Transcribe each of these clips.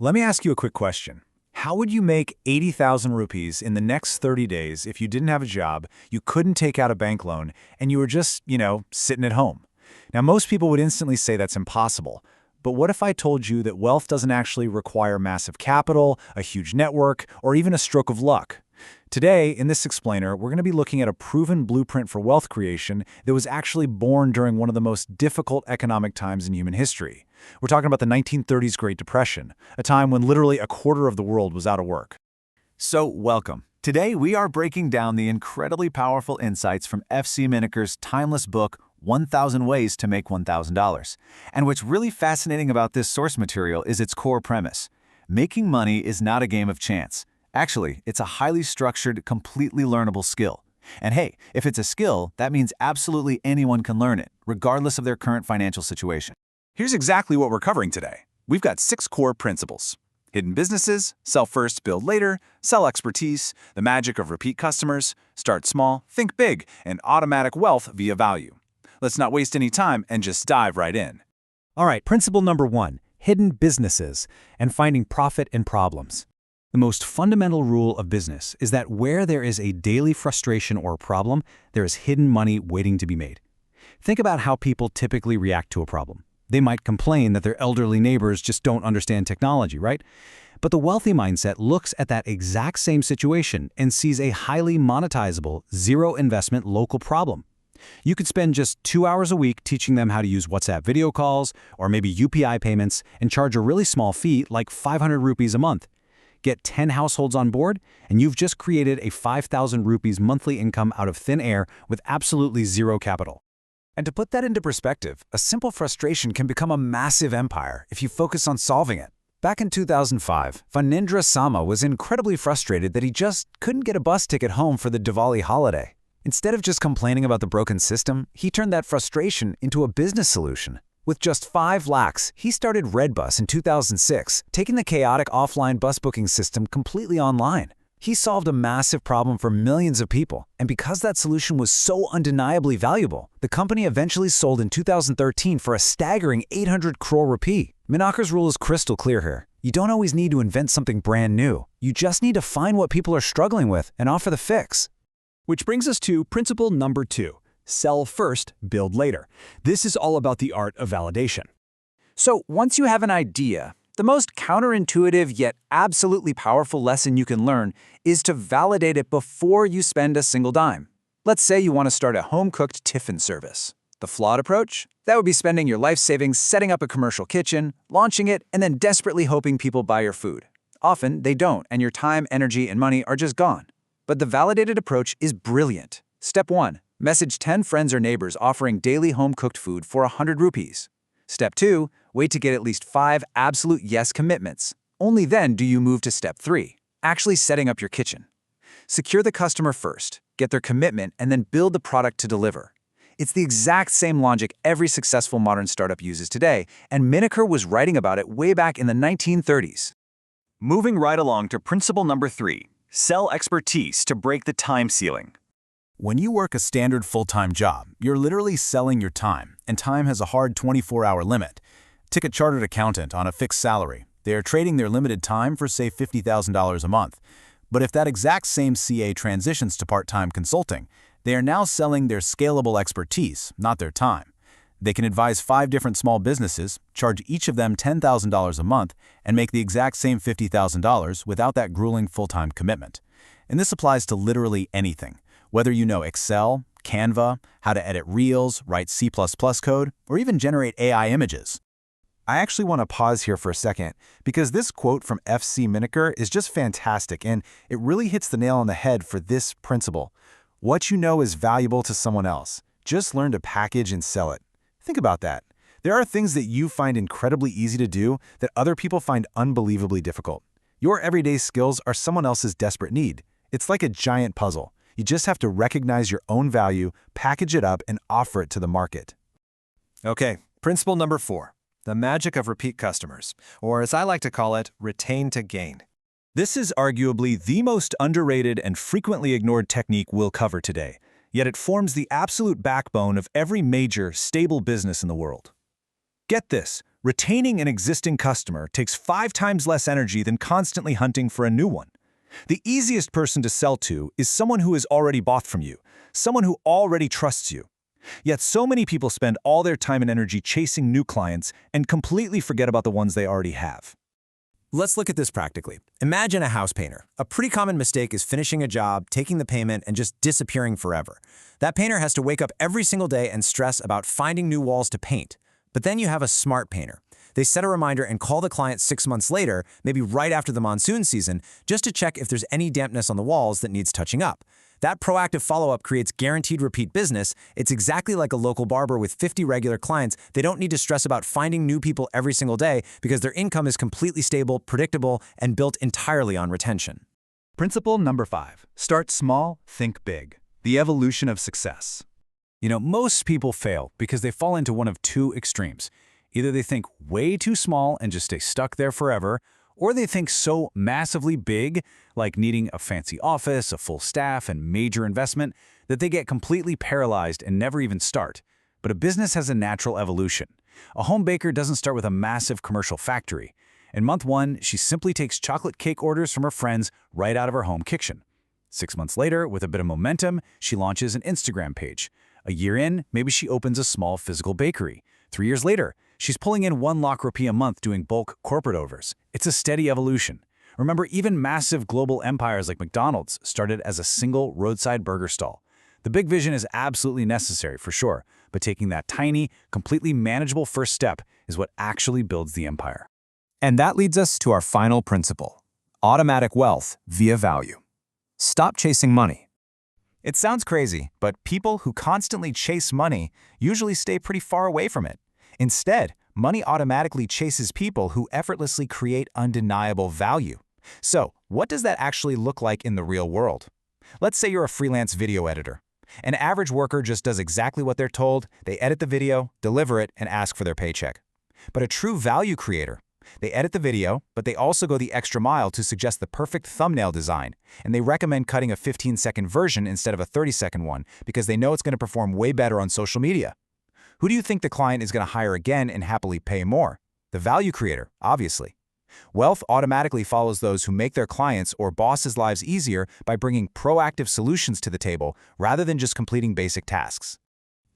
Let me ask you a quick question. How would you make 80,000 rupees in the next 30 days if you didn't have a job, you couldn't take out a bank loan, and you were just, sitting at home? Now, most people would instantly say that's impossible. But what if I told you that wealth doesn't actually require massive capital, a huge network, or even a stroke of luck? Today, in this explainer, we're going to be looking at a proven blueprint for wealth creation that was actually born during one of the most difficult economic times in human history. We're talking about the 1930s Great Depression, a time when literally a quarter of the world was out of work. So, welcome. Today, we are breaking down the incredibly powerful insights from F.C. Minaker's timeless book, 1,000 Ways to Make $1,000. And what's really fascinating about this source material is its core premise. Making money is not a game of chance. Actually, it's a highly structured, completely learnable skill. And hey, if it's a skill, that means absolutely anyone can learn it, regardless of their current financial situation. Here's exactly what we're covering today. We've got 6 core principles: hidden businesses, sell first, build later, sell expertise, the magic of repeat customers, start small, think big, and automatic wealth via value. Let's not waste any time and just dive right in. All right, principle number 1, hidden businesses and finding profit in problems. The most fundamental rule of business is that where there is a daily frustration or problem, there is hidden money waiting to be made. Think about how people typically react to a problem. They might complain that their elderly neighbors just don't understand technology, right? But the wealthy mindset looks at that exact same situation and sees a highly monetizable, zero-investment local problem. You could spend just 2 hours a week teaching them how to use WhatsApp video calls or maybe UPI payments and charge a really small fee like 500 rupees a month. Get 10 households on board, and you've just created a 5,000 rupees monthly income out of thin air with absolutely zero capital. And to put that into perspective, a simple frustration can become a massive empire if you focus on solving it. Back in 2005, Phanindra Sama was incredibly frustrated that he just couldn't get a bus ticket home for the Diwali holiday. Instead of just complaining about the broken system, he turned that frustration into a business solution. With just 5 lakhs, he started Redbus in 2006, taking the chaotic offline bus booking system completely online. He solved a massive problem for millions of people, and because that solution was so undeniably valuable, the company eventually sold in 2013 for a staggering 800 crore rupee. Minaker's rule is crystal clear here. You don't always need to invent something brand new. You just need to find what people are struggling with and offer the fix. Which brings us to principle number 2. Sell first, build later. This is all about the art of validation. So once you have an idea, the most counterintuitive yet absolutely powerful lesson you can learn is to validate it before you spend a single dime. Let's say you want to start a home-cooked tiffin service. The flawed approach? That would be spending your life savings setting up a commercial kitchen, launching it, and then desperately hoping people buy your food. Often, they don't, and your time, energy, and money are just gone. But the validated approach is brilliant. Step 1. Message 10 friends or neighbors offering daily home-cooked food for 100 rupees. Step 2. Wait to get at least 5 absolute yes commitments. Only then do you move to Step 3, actually setting up your kitchen. Secure the customer first, get their commitment, and then build the product to deliver. It's the exact same logic every successful modern startup uses today, and Minaker was writing about it way back in the 1930s. Moving right along to principle number 3, sell expertise to break the time ceiling. When you work a standard full-time job, you're literally selling your time, and time has a hard 24-hour limit. Take a chartered accountant on a fixed salary. They are trading their limited time for, say, $50,000 a month. But if that exact same CA transitions to part-time consulting, they are now selling their scalable expertise, not their time. They can advise 5 different small businesses, charge each of them $10,000 a month, and make the exact same $50,000 without that grueling full-time commitment. And this applies to literally anything. Whether you know Excel, Canva, how to edit Reels, write C++ code, or even generate AI images. I actually want to pause here for a second because this quote from F.C. Minaker is just fantastic and it really hits the nail on the head for this principle. What you know is valuable to someone else. Just learn to package and sell it. Think about that. There are things that you find incredibly easy to do that other people find unbelievably difficult. Your everyday skills are someone else's desperate need. It's like a giant puzzle. You just have to recognize your own value, package it up, and offer it to the market. Okay, principle number 4, the magic of repeat customers, or as I like to call it, retain to gain. This is arguably the most underrated and frequently ignored technique we'll cover today, yet it forms the absolute backbone of every major, stable business in the world. Get this, Retaining an existing customer takes 5 times less energy than constantly hunting for a new one. The easiest person to sell to is someone who has already bought from you, someone who already trusts you. Yet so many people spend all their time and energy chasing new clients and completely forget about the ones they already have. Let's look at this practically. Imagine a house painter. A pretty common mistake is finishing a job, taking the payment, and just disappearing forever. That painter has to wake up every single day and stress about finding new walls to paint. But then you have a smart painter. They set a reminder and call the client 6 months later, maybe right after the monsoon season, just to check if there's any dampness on the walls that needs touching up. That proactive follow-up creates guaranteed repeat business. It's exactly like a local barber with 50 regular clients. They don't need to stress about finding new people every single day because their income is completely stable, predictable, and built entirely on retention. Principle number 5. Start small, think big. The evolution of success. Most people fail because they fall into one of two extremes. Either they think way too small and just stay stuck there forever, or they think so massively big, like needing a fancy office, a full staff, and major investment, that they get completely paralyzed and never even start. But a business has a natural evolution. A home baker doesn't start with a massive commercial factory. In month 1, she simply takes chocolate cake orders from her friends right out of her home kitchen. 6 months later, with a bit of momentum, she launches an Instagram page. A year in, maybe she opens a small physical bakery. 3 years later, she's pulling in 1 lakh rupee a month doing bulk corporate orders. It's a steady evolution. Remember, even massive global empires like McDonald's started as a single roadside burger stall. The big vision is absolutely necessary, for sure, but taking that tiny, completely manageable first step is what actually builds the empire. And that leads us to our final principle: automatic wealth via value. Stop chasing money. It sounds crazy, but people who constantly chase money usually stay pretty far away from it. Instead, money automatically chases people who effortlessly create undeniable value. So, what does that actually look like in the real world? Let's say you're a freelance video editor. An average worker just does exactly what they're told. They edit the video, deliver it, and ask for their paycheck. But a true value creator, they edit the video, but they also go the extra mile to suggest the perfect thumbnail design, and they recommend cutting a 15-second version instead of a 30-second one because they know it's going to perform way better on social media. Who do you think the client is going to hire again and happily pay more? The value creator, obviously. Wealth automatically follows those who make their clients' or bosses' lives easier by bringing proactive solutions to the table rather than just completing basic tasks.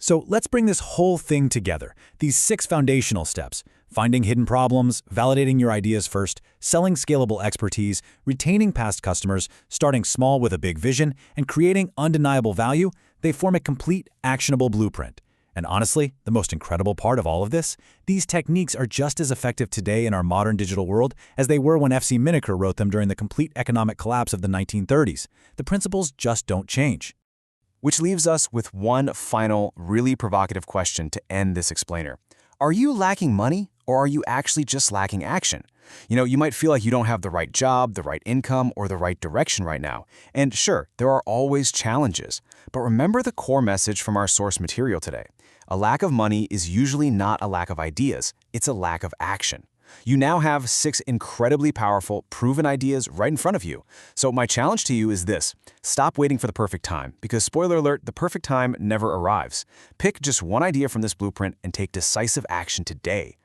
So let's bring this whole thing together. These 6 foundational steps: finding hidden problems, validating your ideas first, selling scalable expertise, retaining past customers, starting small with a big vision, and creating undeniable value. They form a complete, actionable blueprint. And honestly, the most incredible part of all of this, these techniques are just as effective today in our modern digital world as they were when F.C. Minaker wrote them during the complete economic collapse of the 1930s. The principles just don't change. Which leaves us with one final, really provocative question to end this explainer. Are you lacking money, or are you actually just lacking action? You might feel like you don't have the right job, the right income, or the right direction right now. And sure, there are always challenges. But remember the core message from our source material today. A lack of money is usually not a lack of ideas, it's a lack of action. You now have 6 incredibly powerful, proven ideas right in front of you. So my challenge to you is this: stop waiting for the perfect time, because spoiler alert, the perfect time never arrives. Pick just one idea from this blueprint and take decisive action today.